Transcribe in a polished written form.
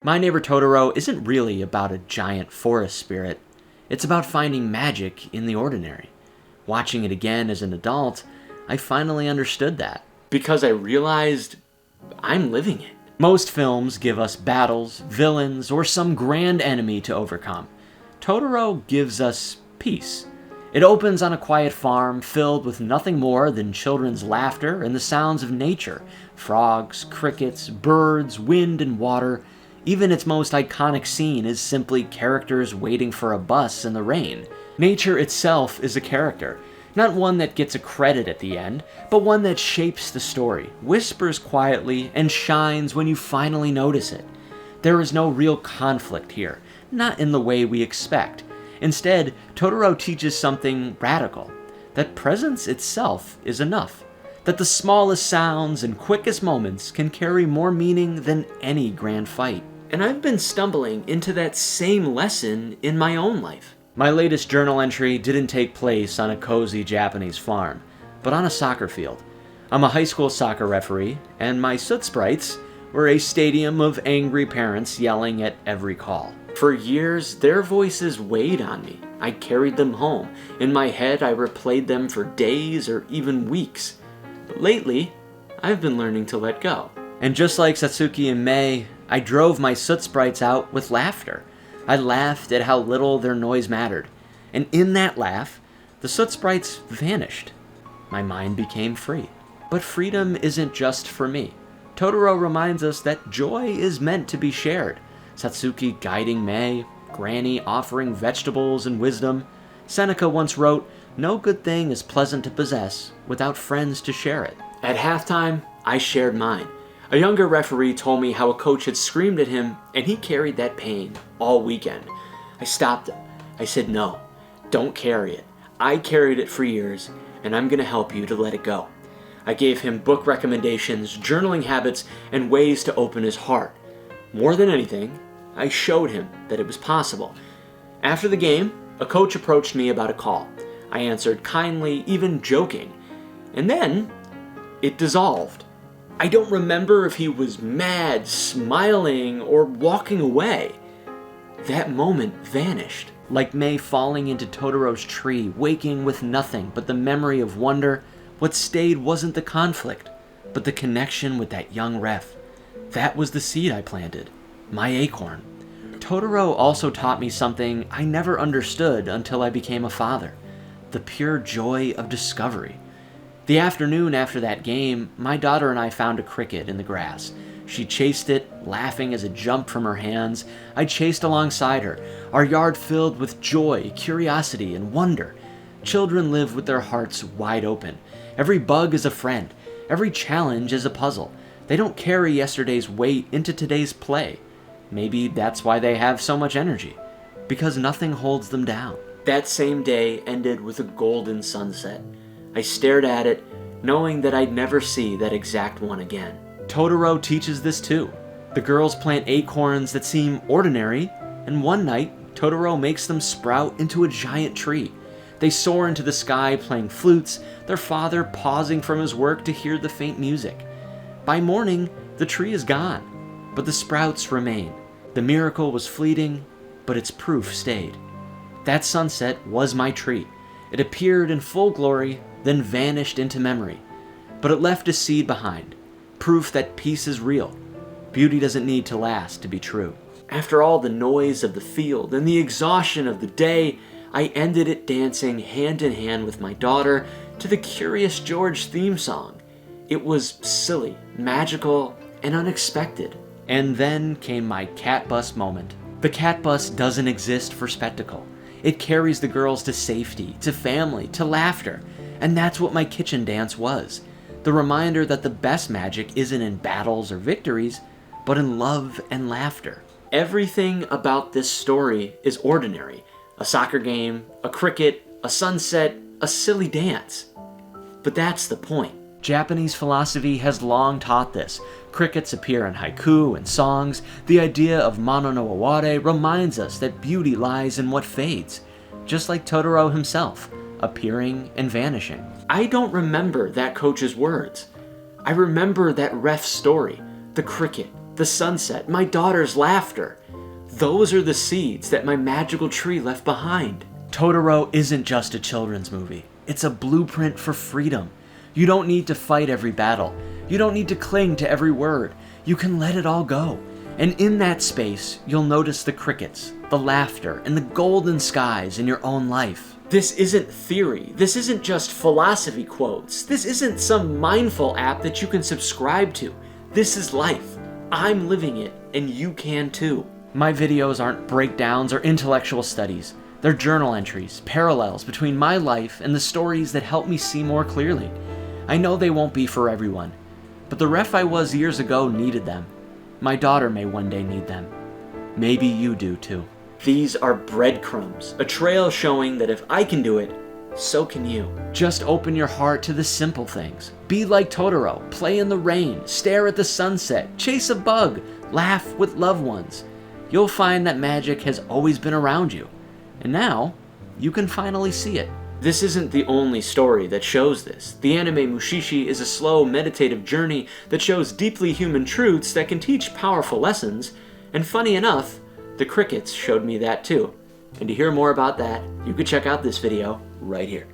My Neighbor Totoro isn't really about a giant forest spirit. It's about finding magic in the ordinary. Watching it again as an adult, I finally understood that. Because I realized I'm living it. Most films give us battles, villains, or some grand enemy to overcome. Totoro gives us peace. It opens on a quiet farm filled with nothing more than children's laughter and the sounds of nature. Frogs, crickets, birds, wind, and water. Even its most iconic scene is simply characters waiting for a bus in the rain. Nature itself is a character. Not one that gets a credit at the end, but one that shapes the story, whispers quietly, and shines when you finally notice it. There is no real conflict here, not in the way we expect. Instead, Totoro teaches something radical, that presence itself is enough, that the smallest sounds and quickest moments can carry more meaning than any grand fight. And I've been stumbling into that same lesson in my own life. My latest journal entry didn't take place on a cozy Japanese farm, but on a soccer field. I'm a high school soccer referee, and my soot sprites were a stadium of angry parents yelling at every call. For years, their voices weighed on me. I carried them home. In my head, I replayed them for days or even weeks. But lately, I've been learning to let go. And just like Satsuki and Mei, I drove my soot sprites out with laughter. I laughed at how little their noise mattered, and in that laugh, the soot sprites vanished. My mind became free. But freedom isn't just for me. Totoro reminds us that joy is meant to be shared. Satsuki guiding Mei, Granny offering vegetables and wisdom. Seneca once wrote, "No good thing is pleasant to possess without friends to share it." At halftime, I shared mine. A younger referee told me how a coach had screamed at him, and he carried that pain all weekend. I stopped him. I said, "No, don't carry it. I carried it for years, and I'm going to help you to let it go." I gave him book recommendations, journaling habits, and ways to open his heart. More than anything, I showed him that it was possible. After the game, a coach approached me about a call. I answered kindly, even joking. And then, it dissolved. I don't remember if he was mad, smiling, or walking away. That moment vanished. Like Mei falling into Totoro's tree, waking with nothing but the memory of wonder, what stayed wasn't the conflict, but the connection with that young ref. That was the seed I planted, my acorn. Totoro also taught me something I never understood until I became a father, the pure joy of discovery. The afternoon after that game, my daughter and I found a cricket in the grass. She chased it, laughing as it jumped from her hands. I chased alongside her, our yard filled with joy, curiosity, and wonder. Children live with their hearts wide open. Every bug is a friend. Every challenge is a puzzle. They don't carry yesterday's weight into today's play. Maybe that's why they have so much energy, because nothing holds them down. That same day ended with a golden sunset. I stared at it, knowing that I'd never see that exact one again. Totoro teaches this too. The girls plant acorns that seem ordinary, and one night, Totoro makes them sprout into a giant tree. They soar into the sky playing flutes, their father pausing from his work to hear the faint music. By morning, the tree is gone, but the sprouts remain. The miracle was fleeting, but its proof stayed. That sunset was my tree. It appeared in full glory, then vanished into memory. But it left a seed behind, proof that peace is real. Beauty doesn't need to last to be true. After all the noise of the field and the exhaustion of the day, I ended it dancing hand in hand with my daughter to the Curious George theme song. It was silly, magical, and unexpected. And then came my cat bus moment. The cat bus doesn't exist for spectacle. It carries the girls to safety, to family, to laughter. And that's what my kitchen dance was. The reminder that the best magic isn't in battles or victories, but in love and laughter. Everything about this story is ordinary. A soccer game, a cricket, a sunset, a silly dance. But that's the point. Japanese philosophy has long taught this. Crickets appear in haiku and songs. The idea of mono no aware reminds us that beauty lies in what fades, just like Totoro himself, appearing and vanishing. I don't remember that coach's words. I remember that ref's story, the cricket, the sunset, my daughter's laughter. Those are the seeds that my magical tree left behind. Totoro isn't just a children's movie. It's a blueprint for freedom. You don't need to fight every battle. You don't need to cling to every word. You can let it all go. And in that space, you'll notice the crickets, the laughter, and the golden skies in your own life. This isn't theory. This isn't just philosophy quotes. This isn't some mindful app that you can subscribe to. This is life. I'm living it, and you can too. My videos aren't breakdowns or intellectual studies. They're journal entries, parallels between my life and the stories that help me see more clearly. I know they won't be for everyone, but the ref I was years ago needed them. My daughter may one day need them. Maybe you do too. These are breadcrumbs, a trail showing that if I can do it, so can you. Just open your heart to the simple things. Be like Totoro, play in the rain, stare at the sunset, chase a bug, laugh with loved ones. You'll find that magic has always been around you, and now you can finally see it. This isn't the only story that shows this. The anime Mushishi is a slow, meditative journey that shows deeply human truths that can teach powerful lessons, and funny enough, the crickets showed me that too. And to hear more about that, you could check out this video right here.